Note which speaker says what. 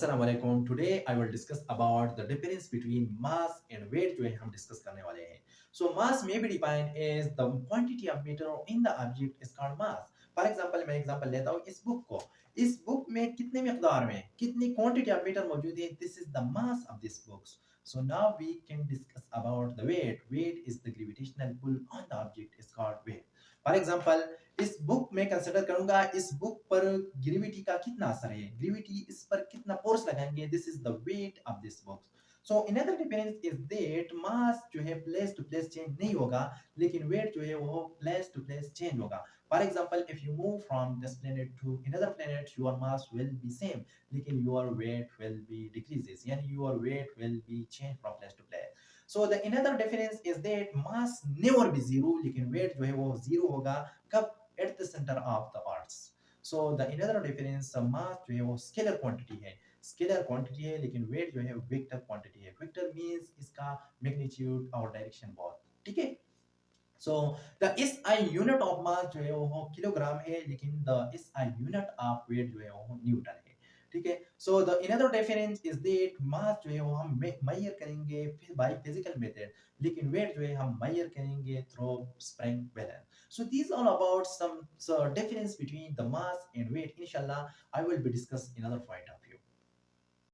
Speaker 1: अस्सलाम वालेकुम। Today I will discuss about the difference between mass and weight जो है हम डिस्कस करने वाले हैं। So mass may be defined as the quantity of matter in the object is called mass. For example मैं example लेता हूँ इस बुक को। इस बुक में कितने मिकदार में कितनी क्वांटिटी ऑफ मैटर मौजूद है, this is the mass of this books. So now we can discuss about the weight. Weight is the gravitational pull on the object is called weight. For example इस book में consider करूंगा, इस book पर gravity का कितना असर है, gravity इस पर कितना फोर्स लगाएंगे, this is the weight of this book. So another difference is that mass जो है प्लेस टू प्लेस चेंज नहीं होगा, लेकिन वेट जो है वो प्लेस टू प्लेस चेंज होगा। For example if you move from this planet to another planet, your mass will be same, लेकिन your weight will be decreases, यानी your weight will be change from place to place. So the another difference is that mass never be zero, लेकिन weight जो है वो zero होगा कब, at the center of the earth. So the another difference, mass जो है वो scalar quantity है, स्केलर क्वांटिटी है, लेकिन वेट जो है वेक्टर क्वांटिटी है। वेक्टर मींस इसका मैग्नीट्यूड और डायरेक्शन बहुत, ठीक है। So the S I unit of mass जो है वो किलोग्राम है, लेकिन the S I unit of weight जो है वो न्यूटन है, ठीक है। So the another difference is that mass जो है वो हम मेजर करेंगे बाय फिजिकल मेथड, लेकिन वेट जो है हम मेजर करेंगे through spring balance. So these all about some difference between the mass and weight. Inshallah, I will be discuss another point of view.